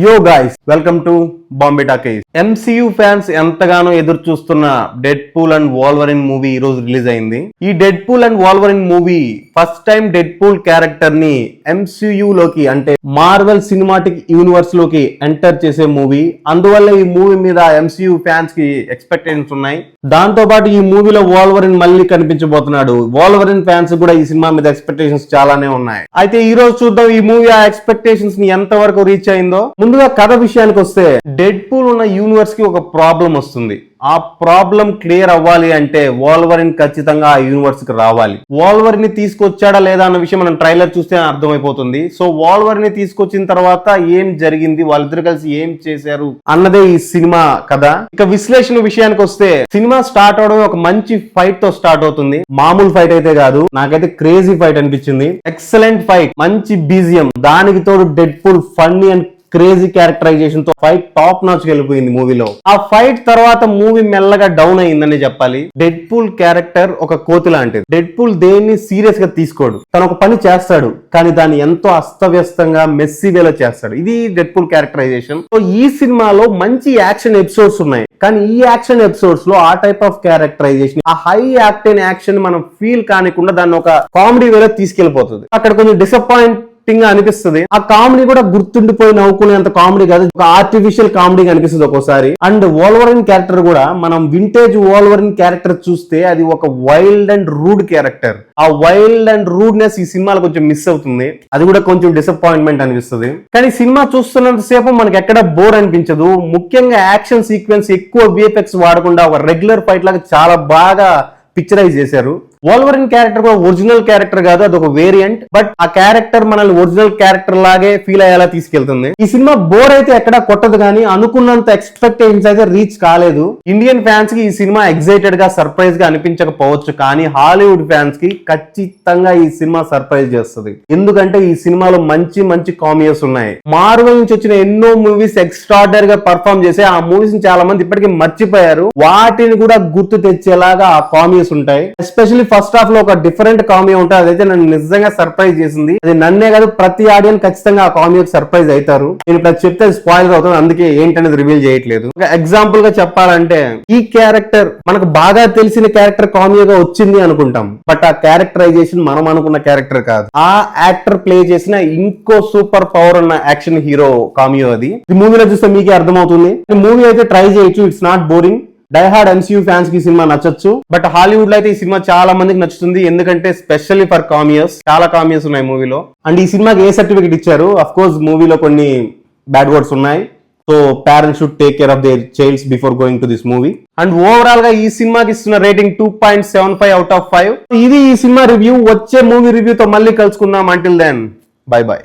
యో guys, welcome to Bombay talkies. MCU fans ఎంతగానో ఎదురు చూస్తున్న dead pool and Wolverine movie ఈ రోజు రిలీజ్ అయింది. ఈ dead pool and Wolverine movie first time dead pool character ని MCU లోకి అంటే మార్వెల్ సినిమాటిక్ యూనివర్స్ లోకి ఎంటర్ చేసే మూవీ. అందువల్ల ఈ మూవీ మీద MCU ఫ్యాన్స్ కి ఎక్స్పెక్టేషన్స్ ఉన్నాయి. దాంతో పాటు ఈ మూవీలో వాల్వరిన్ మళ్ళీ కనిపించబోతున్నాడు. వాల్వరిన్ ఫ్యాన్స్ కూడా ఈ సినిమా మీద ఎక్స్పెక్టేషన్స్ చాలానే ఉన్నాయి. అయితే ఈ రోజు చూద్దాం ఈ మూవీ ఆ ఎక్స్పెక్టేషన్స్ ని ఎంత వరకు రీచ్ అయిందో. ముందుగా కథ విషయానికి వస్తే, డెడ్ పూల్ ఉన్న యూనివర్స్ కి ఒక ప్రాబ్లం వస్తుంది. ఆ ప్రాబ్లం క్లియర్ అవ్వాలి అంటే వాల్వరిన్ ఖచ్చితంగా ఆ యూనివర్స్ కి రావాలి. వాల్వరిన్ ని తీసుకొచ్చాడా లేదా అన్న విషయం మనం ట్రైలర్ చూస్తే అర్థమైపోతుంది. సో వాల్వరిన్ ని తీసుకొచ్చిన తర్వాత ఏం జరిగింది, వాళ్ళిద్దరు కలిసి ఏం చేశారు అన్నదే ఈ సినిమా కథ. ఇక విశ్లేషణ విషయానికి వస్తే, సినిమా స్టార్ట్ అవడం ఒక మంచి ఫైట్ తో స్టార్ట్ అవుతుంది. మామూలు ఫైట్ అయితే కాదు, నాకైతే క్రేజీ ఫైట్ అనిపించింది. ఎక్సలెంట్ ఫైట్, మంచి బీజిఎం, దానికి తోడు Deadpool funny and crazy characterization తో ఫైట్ టాప్ నాచ్ వెళ్ళిపోయింది మూవీలో. ఆ ఫైట్ తర్వాత మూవీ మెల్లగా డౌన్ అయిందని చెప్పాలి. డెడ్ పూల్ క్యారెక్టర్ ఒక కోతి లాంటిది. డెడ్ పూల్ దేన్ని సీరియస్ గా తీసుకోడు. తను ఒక పని చేస్తాడు, కానీ దాన్ని ఎంతో అస్తవ్యస్తంగా మెస్సీ వేలో చేస్తాడు. ఇది డెడ్ పూల్ క్యారెక్టరైజేషన్. సో ఈ సినిమాలో మంచి యాక్షన్ ఎపిసోడ్స్ ఉన్నాయి, కానీ ఈ యాక్షన్ ఎపిసోడ్స్ లో ఆ టైప్ ఆఫ్ క్యారెక్టరైజేషన్, ఆ హై యాక్టెన్ యాక్షన్ మనం ఫీల్ కానికుండా దాన్ని ఒక కామెడీ వేలో తీసుకెళ్లిపోతుంది. అక్కడ కొంచెం డిసప్పాయింట్ అనిపిస్తుంది. ఆ కామెడీ కూడా గుర్తుండిపోయి నవ్వుకునేంత కామెడీ కాదు, ఒక ఆర్టిఫిషియల్ కామెడీ అనిపిస్తుంది ఒక్కోసారి. అండ్ వాల్వరిన్ క్యారెక్టర్ కూడా మనం వింటేజ్ వాల్వరిన్ క్యారెక్టర్ చూస్తే అది ఒక వైల్డ్ అండ్ రూడ్ క్యారెక్టర్. ఆ వైల్డ్ అండ్ రూడ్నెస్ ఈ సినిమాలో కొంచెం మిస్ అవుతుంది. అది కూడా కొంచెం డిసప్పాయింట్మెంట్ అనిపిస్తుంది. కానీ సినిమా చూస్తున్నంత సేపు మనకి ఎక్కడ బోర్ అనిపించదు. ముఖ్యంగా యాక్షన్ సీక్వెన్స్ ఎక్కువ VFX వాడకుండా ఒక రెగ్యులర్ ఫైట్ లాగా చాలా బాగా పిక్చరైజ్ చేశారు. వాల్వరిన్ క్యారెక్టర్ కూడా ఒరిజినల్ క్యారెక్టర్ కాదు, అది ఒక వేరియంట్. బట్ ఆ క్యారెక్టర్ మనల్ని ఒరిజినల్ క్యారెక్టర్ లాగే ఫీల్ అయ్యేలా తీసుకెళ్తుంది. ఈ సినిమా బోర్ అయితే ఎక్కడా కొట్టదు, కానీ అనుకున్నంత ఎక్స్పెక్టేషన్స్ అయితే రీచ్ కాలేదు. ఇండియన్ ఫ్యాన్స్ కి ఈ సినిమా ఎక్సైటెడ్ గా సర్ప్రైజ్ గా అనిపించకపోవచ్చు, కానీ హాలీవుడ్ ఫ్యాన్స్ కి ఖచ్చితంగా ఈ సినిమా సర్ప్రైజ్ చేస్తుంది. ఎందుకంటే ఈ సినిమాలో మంచి మంచి కామియోస్ ఉన్నాయి. మార్వెల్ నుంచి వచ్చిన ఎన్నో మూవీస్ ఎక్స్ట్రాడనరీ గా పర్ఫామ్ చేసి ఆ మూవీస్ ని చాలా మంది ఇప్పటికీ మర్చిపోయారు. వాటిని కూడా గుర్తు తెచ్చేలాగా ఆ కామియోస్ ఉంటాయి. ఎస్పెషల్లీ ఫస్ట్ హాఫ్ లో ఒక డిఫరెంట్ కామియో ఉంటుంది, అదైతే నన్ను నిజంగా సర్ప్రైజ్ చేసింది. అది నన్నే కాదు, ప్రతి ఆడియన్స్ ఖచ్చితంగా ఆ కామియోకి సర్ప్రైజ్ అవుతారు. నేను ఇప్పుడు చెప్తే స్పాయిల్ అవుతుంది, అందుకే ఏంటనేది రివీల్ చేయట్లేదు. ఒక ఎగ్జాంపుల్ గా చెప్పాలంటే, ఈ క్యారెక్టర్ మనకు బాగా తెలిసిన క్యారెక్టర్ కామియోగా వచ్చింది అనుకుంటాం, బట్ ఆ క్యారెక్టరైజేషన్ మనం అనుకున్న క్యారెక్టర్ కాదు. ఆ యాక్టర్ ప్లే చేసిన ఇంకో సూపర్ పవర్ ఉన్న యాక్షన్ హీరో కామియో అది. ఈ మూవీలో చూస్తే మీకే అర్థమవుతుంది. ఈ మూవీ అయితే ట్రై చేయొచ్చు, it's not boring. Die-hard MCU fans కి సినిమా నచ్చొచ్చు, బట్ హాలీవుడ్ లో అయితే ఈ సినిమా చాలా మందికి నచ్చుతుంది. ఎందుకంటే స్పెషల్లీ ఫర్ కామియోస్, చాలా కామియోస్ ఉన్నాయి మూవీలో. అండ్ ఈ సినిమాకి ఏ సర్టిఫికేట్ ఇచ్చారు? అఫ్ కోర్స్ మూవీలో కొన్ని బ్యాడ్ వర్డ్స్ ఉన్నాయి. So parents should take care of their childs before going to this movie. And overall గా ఈ సినిమాకి ఇస్తున్న రేటింగ్ 2.75 అవుట్ ఆఫ్ 5. ఇది ఈ సినిమా రివ్యూ. వచ్చే మూవీ రివ్యూతో మళ్ళీ కలుసుకుందాం. Until then, bye by.